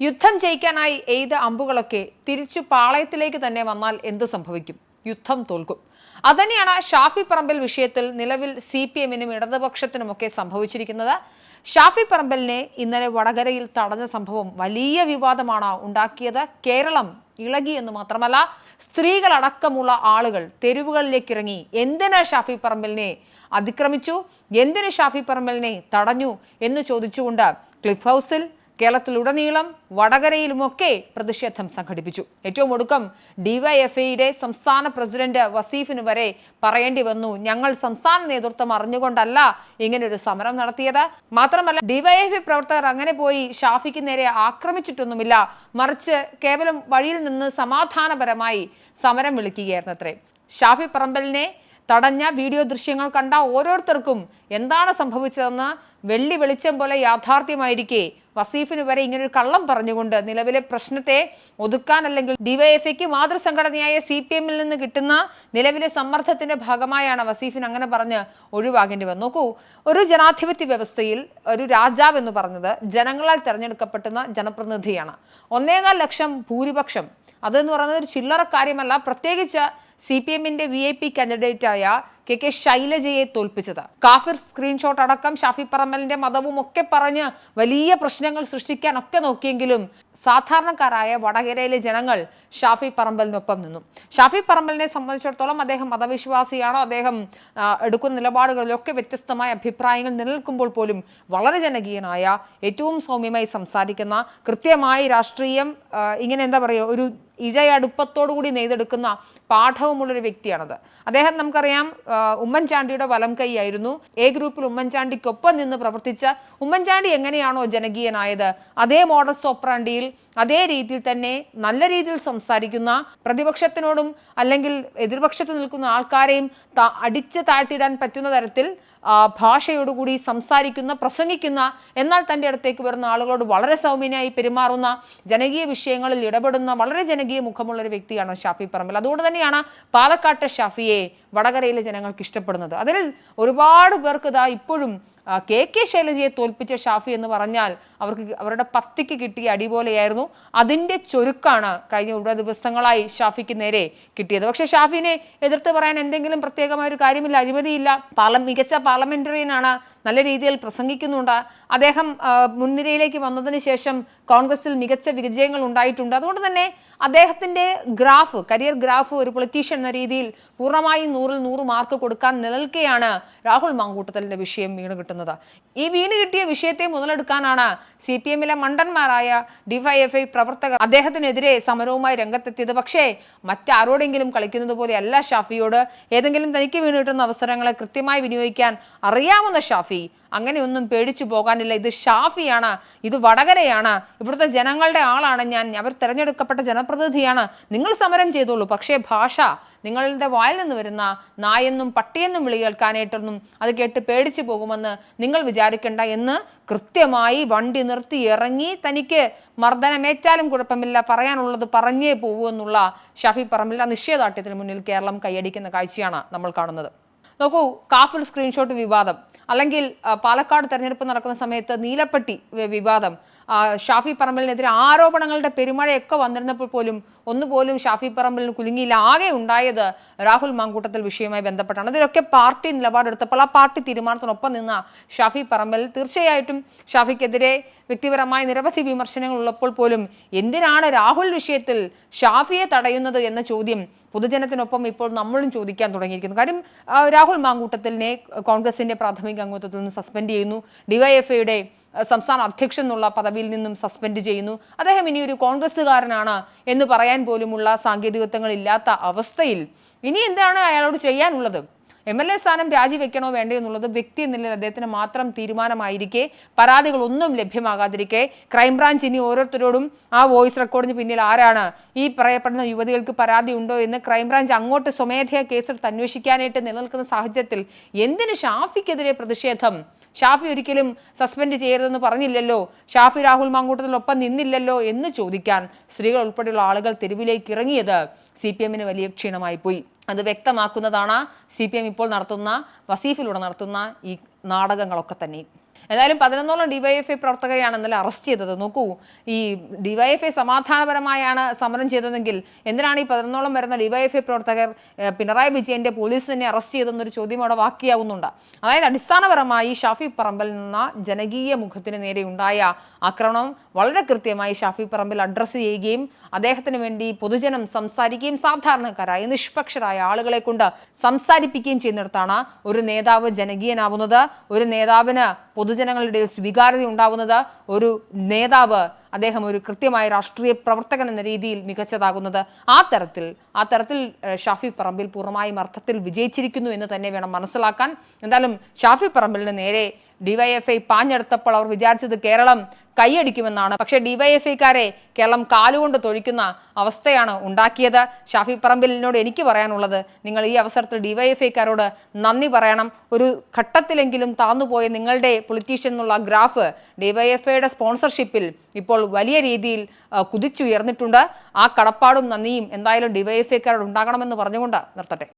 യുദ്ധം ജയിക്കാനായി എയ്ത അമ്പുകളൊക്കെ തിരിച്ചു പാളയത്തിലേക്ക് തന്നെ വന്നാൽ എന്ത് സംഭവിക്കും? യുദ്ധം തോൽക്കും. അതുതന്നെയാണ് ഷാഫി പറമ്പിൽ വിഷയത്തിൽ നിലവിൽ CPM-നും ഇടതുപക്ഷത്തിനുമൊക്കെ സംഭവിച്ചിരിക്കുന്നത്. ഷാഫി പറമ്പലിനെ ഇന്നലെ വടകരയിൽ തടഞ്ഞ സംഭവം വലിയ വിവാദമാണ് ഉണ്ടാക്കിയത്. കേരളം ഇളകി എന്ന് മാത്രമല്ല, സ്ത്രീകളടക്കമുള്ള ആളുകൾ തെരുവുകളിലേക്ക് ഇറങ്ങി എന്തിന് ഷാഫി പറമ്പലിനെ അതിക്രമിച്ചു, എന്തിന് ഷാഫി പറമ്പലിനെ തടഞ്ഞു എന്ന് ചോദിച്ചുകൊണ്ട് ക്ലിഫ് ഹൗസിൽ, കേരളത്തിലുടനീളം, വടകരയിലുമൊക്കെ പ്രതിഷേധം സംഘടിപ്പിച്ചു. ഏറ്റവും ഒടുക്കം DYFIയുടെ സംസ്ഥാന പ്രസിഡന്റ് വസീഫിന് വരെ പറയേണ്ടി വന്നു, ഞങ്ങൾ സംസ്ഥാന നേതൃത്വം അറിഞ്ഞുകൊണ്ടല്ല ഇങ്ങനൊരു സമരം നടത്തിയത്. മാത്രമല്ല, DYFI പ്രവർത്തകർ അങ്ങനെ പോയി ഷാഫിക്ക് നേരെ ആക്രമിച്ചിട്ടൊന്നുമില്ല, മറിച്ച് കേവലം വഴിയിൽ നിന്ന് സമാധാനപരമായി സമരം വിളിക്കുകയായിരുന്നു അത്രേ. ഷാഫി പറമ്പലിനെ തടഞ്ഞ വീഡിയോ ദൃശ്യങ്ങൾ കണ്ട ഓരോരുത്തർക്കും എന്താണ് സംഭവിച്ചതെന്ന് വെള്ളി വെളിച്ചം പോലെ യാഥാർത്ഥ്യമായിരിക്കെ വസീഫിന് വരെ ഇങ്ങനൊരു കള്ളം പറഞ്ഞുകൊണ്ട് നിലവിലെ പ്രശ്നത്തെ ഒതുക്കാൻ, അല്ലെങ്കിൽ DYFIക്ക് മാതൃസംഘടനയായ CPM-ൽ നിന്ന് കിട്ടുന്ന നിലവിലെ സമ്മർദ്ദത്തിന്റെ ഭാഗമായാണ് വസീഫിന് അങ്ങനെ പറഞ്ഞ് ഒഴിവാകേണ്ടി വന്നു. നോക്കൂ, ഒരു ജനാധിപത്യ വ്യവസ്ഥയിൽ ഒരു രാജാവ് എന്ന് പറഞ്ഞത് ജനങ്ങളാൽ തെരഞ്ഞെടുക്കപ്പെടുന്ന ജനപ്രതിനിധിയാണ്. 1.25 ലക്ഷം ഭൂരിപക്ഷം അതെന്ന് പറയുന്നത് ഒരു ചില്ലറ കാര്യമല്ല. പ്രത്യേകിച്ച് CPM-ന്റെ VIP കാൻഡിഡേറ്റായ KK ശൈലജയെ തോൽപ്പിച്ചത്. കാഫിർ സ്ക്രീൻഷോട്ട് അടക്കം ഷാഫി പറമ്പലിന്റെ മതവും ഒക്കെ പറഞ്ഞ് വലിയ പ്രശ്നങ്ങൾ സൃഷ്ടിക്കാൻ ഒക്കെ നോക്കിയെങ്കിലും സാധാരണക്കാരായ വടകരയിലെ ജനങ്ങൾ ഷാഫി പറമ്പലിനൊപ്പം നിന്നു. ഷാഫി പറമ്പലിനെ സംബന്ധിച്ചിടത്തോളം അദ്ദേഹം മതവിശ്വാസിയാണ്. അദ്ദേഹം എടുക്കുന്ന നിലപാടുകളിലൊക്കെ വ്യത്യസ്തമായ അഭിപ്രായങ്ങൾ നിലനിൽക്കുമ്പോൾ പോലും വളരെ ജനകീയനായ, ഏറ്റവും സൗമ്യമായി സംസാരിക്കുന്ന, കൃത്യമായി രാഷ്ട്രീയം ഇങ്ങനെ എന്താ പറയുക, ഒരു ഇഴയടുപ്പത്തോടുകൂടി നെയ്തെടുക്കുന്ന പാഠവുമുള്ളൊരു വ്യക്തിയാണത്. അദ്ദേഹം നമുക്കറിയാം ഉമ്മൻചാണ്ടിയുടെ വലം കൈയായിരുന്നു. ഗ്രൂപ്പിൽ ഉമ്മൻചാണ്ടിക്കൊപ്പം നിന്ന് പ്രവർത്തിച്ച ഉമ്മൻചാണ്ടി എങ്ങനെയാണോ ജനകീയനായത്, അതേ മോഡസ് ഓപ്പറാണ്ടിയിൽ അതേ രീതിയിൽ തന്നെ നല്ല രീതിയിൽ സംസാരിക്കുന്ന, പ്രതിപക്ഷത്തിനോടും അല്ലെങ്കിൽ എതിർപക്ഷത്ത് നിൽക്കുന്ന ആൾക്കാരെയും അടിച്ച് താഴ്ത്തിയിടാൻ പറ്റുന്ന തരത്തിൽ ഭാഷയോടുകൂടി സംസാരിക്കുന്ന, പ്രസംഗിക്കുന്ന, എന്നാൽ തൻ്റെ അടുത്തേക്ക് വരുന്ന ആളുകളോട് വളരെ സൗമ്യനായി പെരുമാറുന്ന, ജനകീയ വിഷയങ്ങളിൽ ഇടപെടുന്ന വളരെ ജനകീയ മുഖമുള്ള ഒരു വ്യക്തിയാണ് ഷാഫി പറമ്പിൽ. അതുകൊണ്ട് തന്നെയാണ് പാലക്കാട്ടെ ഷാഫിയെ വടകരയിലെ ജനങ്ങൾക്ക് ഇഷ്ടപ്പെടുന്നത്. അതിൽ ഒരുപാട് പേർക്ക് ഇതാ ഇപ്പോഴും KK ശൈലജയെ തോൽപ്പിച്ച ഷാഫി എന്ന് പറഞ്ഞാൽ അവരുടെ പത്തിക്ക് കിട്ടിയ അടിപോലെയായിരുന്നു. അതിൻ്റെ ചുരുക്കാണ് കഴിഞ്ഞ ദിവസങ്ങളായി ഷാഫിക്ക് നേരെ കിട്ടിയത്. പക്ഷെ ഷാഫിനെ എതിർത്ത് പറയാൻ എന്തെങ്കിലും പ്രത്യേകമായ ഒരു കാര്യമില്ല, അഴിമതിയില്ല, മികച്ച പാർലമെന്ററിയനാണ്, നല്ല രീതിയിൽ പ്രസംഗിക്കുന്നുണ്ട്. അദ്ദേഹം മുൻനിരയിലേക്ക് വന്നതിന് ശേഷം കോൺഗ്രസിൽ മികച്ച വിജയങ്ങൾ ഉണ്ടായിട്ടുണ്ട്. അതുകൊണ്ട് തന്നെ അദ്ദേഹത്തിന്റെ കരിയർ ഗ്രാഫ് ഒരു പൊളിറ്റീഷ്യൻ എന്ന രീതിയിൽ പൂർണ്ണമായും 100-ൽ 100 മാർക്ക് കൊടുക്കാൻ നിലനിൽക്കെയാണ് രാഹുൽ മാങ്കൂട്ടത്തലിന്റെ വിഷയം വീണ് കിട്ടുന്നത്. ഈ വീണ് കിട്ടിയ വിഷയത്തെ മുതലെടുക്കാനാണ് CPM-ലെ മണ്ടന്മാരായ DYFI പ്രവർത്തകർ അദ്ദേഹത്തിനെതിരെ സമരവുമായി രംഗത്തെത്തിയത്. പക്ഷേ മറ്റാരോടെങ്കിലും കളിക്കുന്നത് പോലെയല്ല ഷാഫിയോട്. ഏതെങ്കിലും തനിക്ക് വീണ് കിട്ടുന്ന അവസരങ്ങളെ കൃത്യമായി വിനിയോഗിക്കാൻ അറിയാവുന്ന ഷാഫി അങ്ങനെയൊന്നും പേടിച്ചു പോകാനില്ല. ഇത് ഷാഫിയാണ്, ഇത് വടകരയാണ്, ഇവിടുത്തെ ജനങ്ങളുടെ ആളാണ് ഞാൻ, അവർ തിരഞ്ഞെടുക്കപ്പെട്ട ജനപ്രതിനിധിയാണ്, നിങ്ങൾ സമരം ചെയ്തോളൂ, പക്ഷേ ഭാഷ നിങ്ങളുടെ വായിൽ നിന്ന് വരുന്ന നായെന്നും പട്ടിയെന്നും വിളി കേൾക്കാനായിട്ടൊന്നും അത് കേട്ട് പേടിച്ചു പോകുമെന്ന് നിങ്ങൾ വിചാരിക്കേണ്ട എന്ന് കൃത്യമായി വണ്ടി നിർത്തി ഇറങ്ങി, തനിക്ക് മർദ്ദനമേറ്റാലും കുഴപ്പമില്ല, പറയാനുള്ളത് പറഞ്ഞേ പോകൂ എന്നുള്ള ഷാഫി പറമ്പിലിന്റെ നിശ്ചയദാർഢ്യത്തിന് മുന്നിൽ കേരളം കൈയടിക്കുന്ന കാഴ്ചയാണ് നമ്മൾ കാണുന്നത്. നോക്കൂ, കാഫിർ സ്ക്രീൻഷോട്ട് വിവാദം, അല്ലെങ്കിൽ പാലക്കാട് തെരഞ്ഞെടുപ്പ് നടക്കുന്ന സമയത്ത് നീലപ്പെട്ടി വിവാദം, ഷാഫി പറമ്പലിനെതിരെ ആരോപണങ്ങളുടെ പെരുമഴയൊക്കെ വന്നിരുന്നപ്പോൾ പോലും ഒന്നുപോലും ഷാഫി പറമ്പലിന് കുലുങ്ങിയില്ല. ആകെ ഉണ്ടായത് രാഹുൽ മാങ്കൂട്ടത്തിൽ വിഷയവുമായി ബന്ധപ്പെട്ടാണ്. ഇതിലൊക്കെ പാർട്ടി നിലപാടെടുത്തപ്പോൾ ആ പാർട്ടി തീരുമാനത്തിനൊപ്പം നിന്ന ഷാഫി പറമ്പൽ തീർച്ചയായിട്ടും ഷാഫിക്കെതിരെ വ്യക്തിപരമായ നിരവധി വിമർശനങ്ങൾ ഉള്ളപ്പോൾ പോലും എന്തിനാണ് രാഹുൽ വിഷയത്തിൽ ഷാഫിയെ തടയുന്നത് എന്ന ചോദ്യം പൊതുജനത്തിനൊപ്പം ഇപ്പോൾ നമ്മളും ചോദിക്കാൻ തുടങ്ങിയിരിക്കുന്നു. കാര്യം രാഹുൽ മാങ്കൂട്ടത്തിലിനെ കോൺഗ്രസിന്റെ പ്രാഥമിക അംഗത്വത്തിൽ നിന്ന് സസ്പെൻഡ് ചെയ്യുന്നു, DYFIയുടെ സംസ്ഥാന അധ്യക്ഷൻ എന്നുള്ള പദവിയിൽ നിന്നും സസ്പെൻഡ് ചെയ്യുന്നു. അദ്ദേഹം ഇനി ഒരു കോൺഗ്രസ്സുകാരനാണ് എന്ന് പറയാൻ പോലുമുള്ള സാങ്കേതികത്വങ്ങൾ ഇല്ലാത്ത അവസ്ഥയിൽ ഇനി എന്താണ് അയാളോട് ചെയ്യാനുള്ളത്? MLA സ്ഥാനം രാജിവെക്കണോ വേണ്ടോ എന്നുള്ളത് വ്യക്തി എന്ന നിലയിൽ അദ്ദേഹത്തിന് മാത്രം തീരുമാനമായിരിക്കെ, പരാതികളൊന്നും ലഭ്യമാകാതിരിക്കെ, ക്രൈംബ്രാഞ്ച് ഇനി ഓരോരുത്തരോടും ആ വോയിസ് റെക്കോർഡിന് പിന്നിൽ ആരാണ്, ഈ പറയപ്പെടുന്ന യുവതികൾക്ക് പരാതി ഉണ്ടോ എന്ന് ക്രൈംബ്രാഞ്ച് അങ്ങോട്ട് സ്വമേധയാ കേസെടുത്ത് അന്വേഷിക്കാനായിട്ട് നിലനിൽക്കുന്ന സാഹചര്യത്തിൽ എന്തിന് ഷാഫിക്കെതിരെ പ്രതിഷേധം? ഷാഫി ഒരിക്കലും സസ്പെൻഡ് ചെയ്യരുതെന്ന് പറഞ്ഞില്ലല്ലോ, ഷാഫി രാഹുൽ മാങ്കൂട്ടത്തിനൊപ്പം നിന്നില്ലല്ലോ എന്ന് ചോദിക്കാൻ സ്ത്രീകൾ ഉൾപ്പെടെയുള്ള ആളുകൾ തെരുവിലേക്ക് ഇറങ്ങിയത് CPM-ന് വലിയ ക്ഷീണമായി പോയി. അത് വ്യക്തമാക്കുന്നതാണ് CPM ഇപ്പോൾ നടത്തുന്ന, വസീഫിലൂടെ നടത്തുന്ന ഈ നാടകങ്ങളൊക്കെ തന്നെ. ഏതായാലും 11ഓളം ഡിവൈഎഫ്ഐ പ്രവർത്തകരെയാണ് ഇന്നലെ അറസ്റ്റ് ചെയ്തത്. നോക്കൂ, ഈ ഡിവൈഎഫ്ഐ സമാധാനപരമായാണ് സമരം ചെയ്തതെങ്കിൽ എന്തിനാണ് ഈ 11ഓളം വരുന്ന ഡിവൈഎഫ്ഐ പ്രവർത്തകർ പിണറായി വിജയന്റെ പോലീസ് തന്നെ അറസ്റ്റ് ചെയ്തെന്നൊരു ചോദ്യം അവിടെ ബാക്കിയാവുന്നുണ്ട്. അതായത് അടിസ്ഥാനപരമായി ഷാഫി പറമ്പിൽ നിന്ന് ജനകീയ മുഖത്തിന് നേരെ ഉണ്ടായ ആക്രമണം വളരെ കൃത്യമായി ഷാഫി പറമ്പിൽ അഡ്രസ്സ് ചെയ്യുകയും അദ്ദേഹത്തിന് വേണ്ടി പൊതുജനം സംസാരിക്കുകയും സാധാരണക്കാരായ നിഷ്പക്ഷരായ ആളുകളെ കൊണ്ട് സംസാരിപ്പിക്കുകയും ചെയ്യുന്നിടത്താണ് ഒരു നേതാവ് ജനകീയനാവുന്നത്, ഒരു നേതാവിന് പൊതുജനങ്ങളുടെ സ്വീകാര്യത ഉണ്ടാവുന്നത്, ഒരു നേതാവ് അദ്ദേഹം ഒരു കൃത്യമായ രാഷ്ട്രീയ പ്രവർത്തകൻ എന്ന രീതിയിൽ മികച്ചതാകുന്നത്. ആ തരത്തിൽ ഷാഫി പറമ്പിൽ പൂർണ്ണമായും അർത്ഥത്തിൽ വിജയിച്ചിരിക്കുന്നു എന്ന് തന്നെ വേണം മനസ്സിലാക്കാൻ. എന്തായാലും ഷാഫി പറമ്പിലിന് നേരെ ഡിവൈഎഫ്ഐ പാഞ്ഞെടുത്തപ്പോൾ അവർ വിചാരിച്ചത് കേരളം കൈയടിക്കുമെന്നാണ്. പക്ഷേ ഡിവൈഎഫ്ഐക്കാരെ കേരളം കാലുകൊണ്ട് തൊഴിക്കുന്ന അവസ്ഥയാണ് ഉണ്ടാക്കിയത്. ഷാഫി പറമ്പിലിനോട് എനിക്ക് പറയാനുള്ളത്, നിങ്ങൾ ഈ അവസരത്തിൽ ഡിവൈഎഫ്ഐക്കാരോട് നന്ദി പറയണം. ഒരു ഘട്ടത്തിലെങ്കിലും താന്നുപോയ നിങ്ങളുടെ പൊളിറ്റീഷ്യൻ എന്നുള്ള ഗ്രാഫ് ഡിവൈഎഫ്ഐയുടെ സ്പോൺസർഷിപ്പിൽ ഇപ്പോൾ വലിയ രീതിയിൽ കുതിച്ചുയർന്നിട്ടുണ്ട്. ആ കടപ്പാടും നന്ദിയും എന്തായാലും ഡിവൈഎഫ്ഐക്കാരോട് ഉണ്ടാകണമെന്ന് പറഞ്ഞുകൊണ്ട് നിർത്തട്ടെ.